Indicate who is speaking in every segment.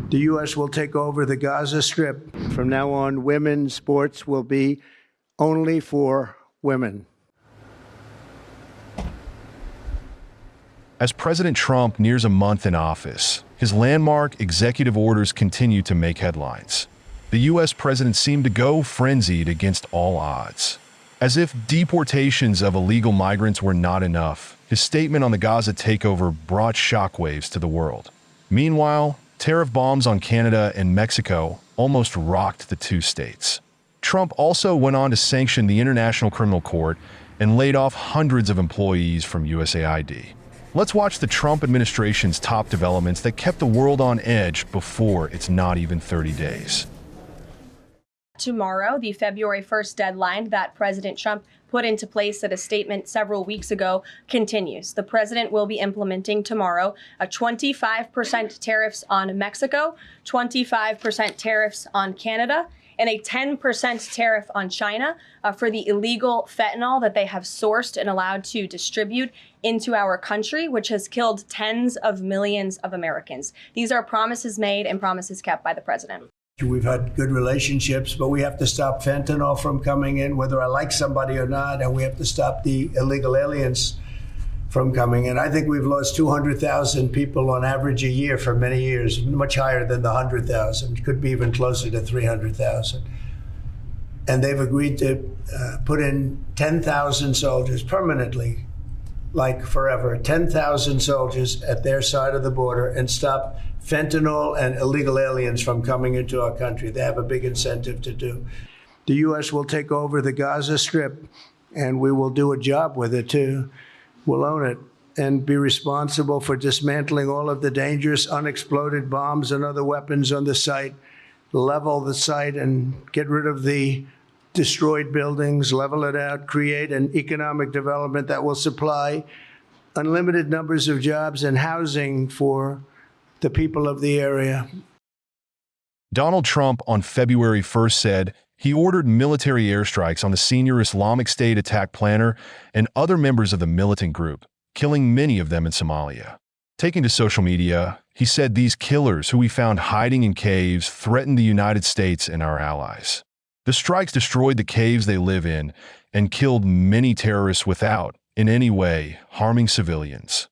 Speaker 1: The U.S. will take over the Gaza Strip. From now on, women's sports will be only for women.
Speaker 2: As President Trump nears a month in office, his landmark executive orders continue to make headlines. The U.S. president seemed to go frenzied against all odds. As if deportations of illegal migrants were not enough, his statement on the Gaza takeover brought shockwaves to the world. Meanwhile, tariff bombs on Canada and Mexico almost rocked the two states. Trump also went on to sanction the International Criminal Court and laid off hundreds of employees from USAID. Let's watch the Trump administration's top developments that kept the world on edge before it's not even 30 days.
Speaker 3: Tomorrow, the February 1st deadline that President Trump put into place at a statement several weeks ago continues. The president will be implementing tomorrow a 25% tariffs on Mexico, 25% tariffs on Canada, and a 10% tariff on China for the illegal fentanyl that they have sourced and allowed to distribute into our country, which has killed tens of millions of Americans. These are promises made and promises kept by the president.
Speaker 1: We've had good relationships, but we have to stop fentanyl from coming in, whether I like somebody or not, and we have to stop the illegal aliens from coming in. I think we've lost 200,000 people on average a year for many years, much higher than the 100,000. It could be even closer to 300,000. And they've agreed to put in 10,000 soldiers permanently, like forever, 10,000 soldiers at their side of the border and stop fentanyl and illegal aliens from coming into our country. They have a big incentive to do. The U.S. will take over the Gaza Strip, and we will do a job with it, too. We'll own it and be responsible for dismantling all of the dangerous unexploded bombs and other weapons on the site, level the site and get rid of the destroyed buildings, level it out, create an economic development that will supply unlimited numbers of jobs and housing for the people of the area.
Speaker 2: Donald Trump on February 1st said he ordered military airstrikes on the senior Islamic State attack planner and other members of the militant group, killing many of them in Somalia. Taking to social media, he said these killers, who we found hiding in caves, threatened the United States and our allies. The strikes destroyed the caves they live in and killed many terrorists without, in any way, harming civilians.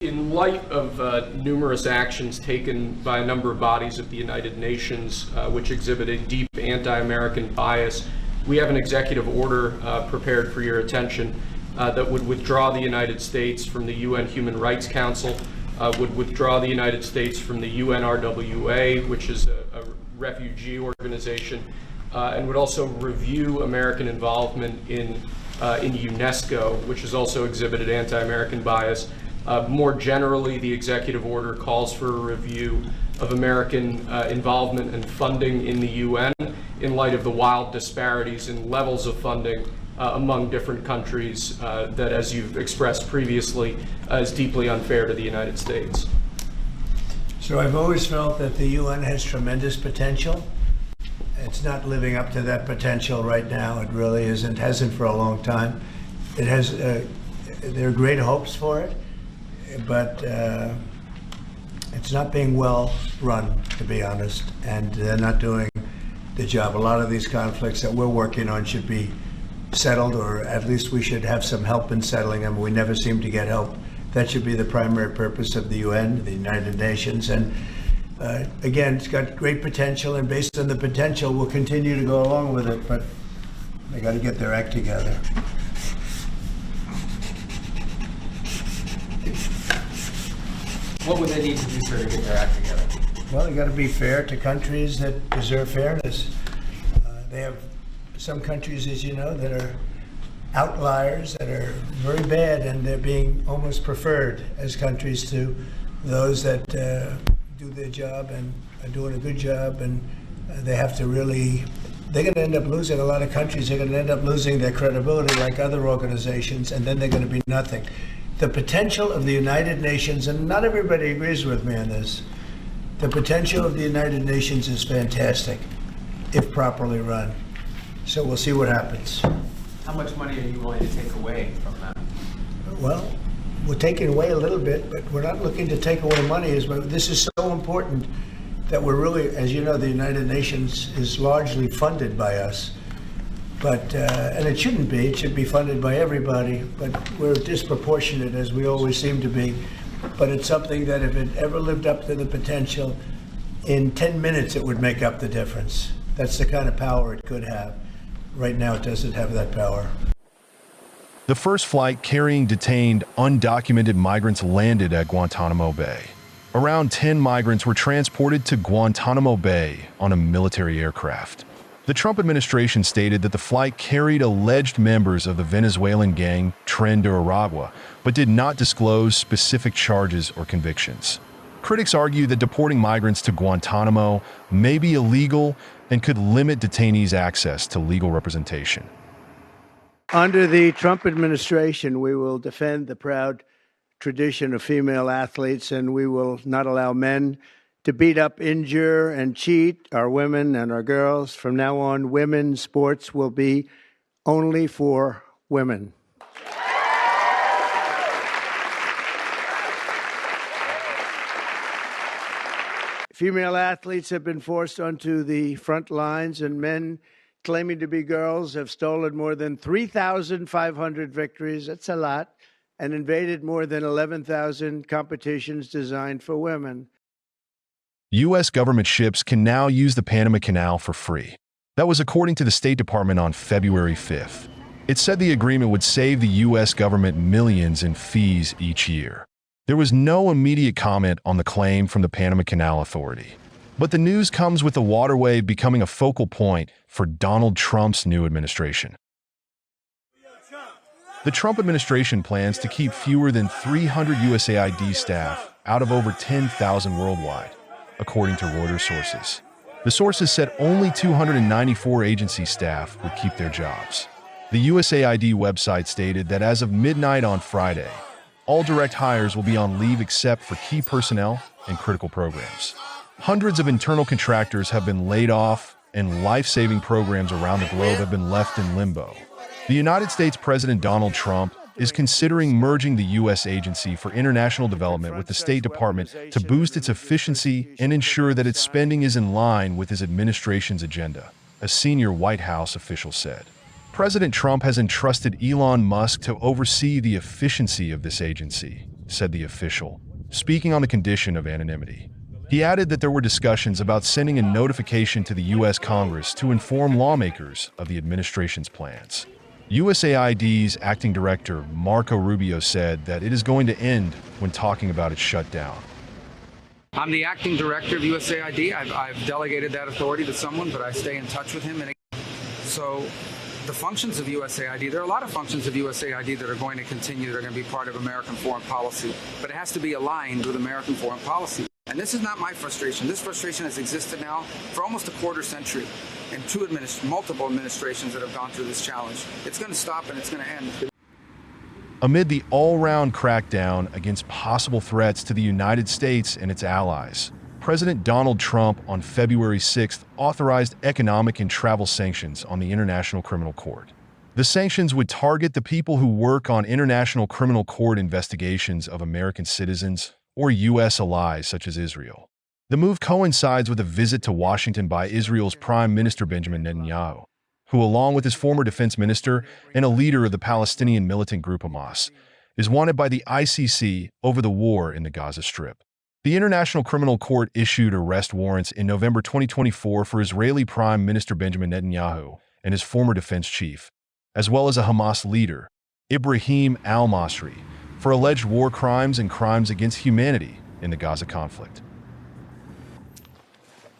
Speaker 4: In light of numerous actions taken by a number of bodies of the United Nations, which exhibit a deep anti-American bias, we have an executive order prepared for your attention that would withdraw the United States from the UN Human Rights Council, would withdraw the United States from the UNRWA, which is a refugee organization, and would also review American involvement in UNESCO, which has also exhibited anti-American bias. More generally, the executive order calls for a review of American involvement and funding in the UN in light of the wild disparities in levels of funding among different countries that, as you've expressed previously, is deeply unfair to the United States.
Speaker 1: So I've always felt that the UN has tremendous potential. It's not living up to that potential right now. It really isn't, hasn't for a long time. It has, there are great hopes for it, but it's not being well run, to be honest, and they're not doing the job. A lot of these conflicts that we're working on should be settled, or at least we should have some help in settling them. We never seem to get help. That should be the primary purpose of the UN, the United Nations. And again, it's got great potential, and based on the potential, we'll continue to go along with it, but they got to get their act together.
Speaker 5: What would they need to do, sir, to get their act together?
Speaker 1: Well, they got to be fair to countries that deserve fairness. They have some countries, as you know, that are outliers, that are very bad, and they're being almost preferred as countries to those that do their job and are doing a good job. And they have to really, they're going to end up losing, a lot of countries are going to end up losing their credibility like other organizations, and then they're going to be nothing. The potential of the United Nations, and not everybody agrees with me on this, the potential of the United Nations is fantastic if properly run. So we'll see what happens.
Speaker 5: How much money are you willing to take away from that?
Speaker 1: Well, we're taking away a little bit, but we're not looking to take away money. This is so important that we're really, as you know, the United Nations is largely funded by us. But, and it shouldn't be, it should be funded by everybody, but we're disproportionate, as we always seem to be. But it's something that if it ever lived up to the potential, in 10 minutes it would make up the difference. That's the kind of power it could have. Right now it doesn't have that power.
Speaker 2: The first flight carrying detained, undocumented migrants landed at Guantanamo Bay. Around 10 migrants were transported to Guantanamo Bay on a military aircraft. The Trump administration stated that the flight carried alleged members of the Venezuelan gang Tren de Aragua, but did not disclose specific charges or convictions. Critics argue that deporting migrants to Guantanamo may be illegal and could limit detainees' access to legal representation.
Speaker 1: Under the Trump administration, we will defend the proud tradition of female athletes, and we will not allow men to beat up, injure, and cheat our women and our girls. From now on, women's sports will be only for women. Female athletes have been forced onto the front lines, and men claiming to be girls have stolen more than 3,500 victories. That's a lot. And invaded more than 11,000 competitions designed for women.
Speaker 2: U.S. government ships can now use the Panama Canal for free. That was according to the State Department on February 5th. It said the agreement would save the U.S. government millions in fees each year. There was no immediate comment on the claim from the Panama Canal Authority. But the news comes with the waterway becoming a focal point for Donald Trump's new administration. The Trump administration plans to keep fewer than 300 USAID staff out of over 10,000 worldwide, according to Reuters sources. The sources said only 294 agency staff would keep their jobs. The USAID website stated that as of midnight on Friday, all direct hires will be on leave except for key personnel and critical programs. Hundreds of internal contractors have been laid off, and life-saving programs around the globe have been left in limbo. The United States President Donald Trump is considering merging the U.S. Agency for International Development with the State Department to boost its efficiency and ensure that its spending is in line with his administration's agenda, a senior White House official said. President Trump has entrusted Elon Musk to oversee the efficiency of this agency, said the official, speaking on the condition of anonymity. He added that there were discussions about sending a notification to the U.S. Congress to inform lawmakers of the administration's plans. USAID's acting director, Marco Rubio, said that it is going to end when talking about its shutdown.
Speaker 6: I'm the acting director of USAID. I've delegated that authority to someone, but I stay in touch with him. And so the functions of USAID, there are a lot of functions of USAID that are going to continue, that are going to be part of American foreign policy, but it has to be aligned with American foreign policy. And this is not my frustration. This frustration has existed now for almost a quarter century, and multiple administrations that have gone through this challenge. It's going to stop and it's going to end.
Speaker 2: Amid the all-round crackdown against possible threats to the United States and its allies, President Donald Trump on February 6th authorized economic and travel sanctions on the International Criminal Court. The sanctions would target the people who work on International Criminal Court investigations of American citizens or U.S. allies such as Israel. The move coincides with a visit to Washington by Israel's Prime Minister Benjamin Netanyahu, who, along with his former defense minister and a leader of the Palestinian militant group Hamas, is wanted by the ICC over the war in the Gaza Strip. The International Criminal Court issued arrest warrants in November 2024 for Israeli Prime Minister Benjamin Netanyahu and his former defense chief, as well as a Hamas leader, Ibrahim al-Masri, for alleged war crimes and crimes against humanity in the Gaza conflict.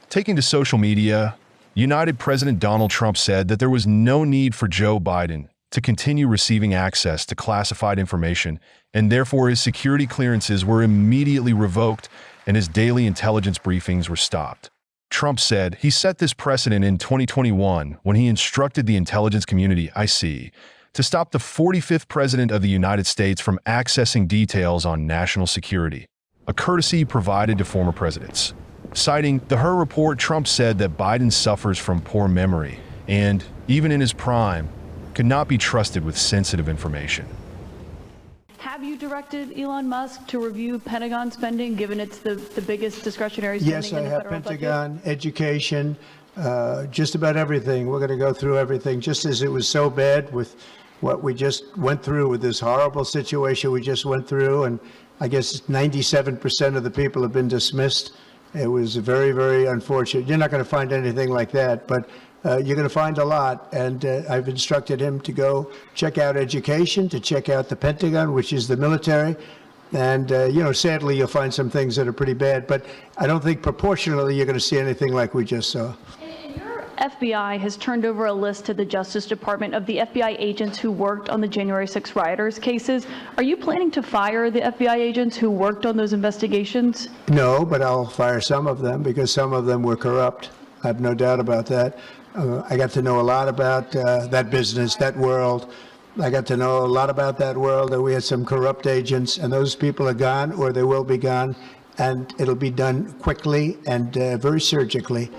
Speaker 2: Taking to social media, United President Donald Trump said that there was no need for Joe Biden to continue receiving access to classified information, and therefore his security clearances were immediately revoked and his daily intelligence briefings were stopped. Trump said he set this precedent in 2021 when he instructed the intelligence community, IC, to stop the 45th President of the United States from accessing details on national security, a courtesy provided to former presidents. Citing the Her report, Trump said that Biden suffers from poor memory and, even in his prime, could not be trusted with sensitive information.
Speaker 7: Have Have you directed Elon Musk to review Pentagon spending, given it's the biggest discretionary spending
Speaker 1: Yes, I
Speaker 7: in the
Speaker 1: have
Speaker 7: federal
Speaker 1: Pentagon, education, just about everything. We're going to go through everything, just as it was so bad with what we just went through with this horrible situation we just went through. And I guess 97% of the people have been dismissed. It was very, very unfortunate. You're not going to find anything like that, but you're going to find a lot. And I've instructed him to go check out education, to check out the Pentagon, which is the military. And, sadly, you'll find some things that are pretty bad. But I don't think proportionally you're going to see anything like we just saw.
Speaker 7: Your FBI has turned over a list to the Justice Department of the FBI agents who worked on the January 6 rioters cases. Are you planning to fire the FBI agents who worked on those investigations?
Speaker 1: No, but I'll fire some of them because some of them were corrupt. I have no doubt about that. I got to know a lot about that business, that world. I got to know a lot about that world, that we had some corrupt agents, and those people are gone, or they will be gone, and it'll be done quickly and very surgically.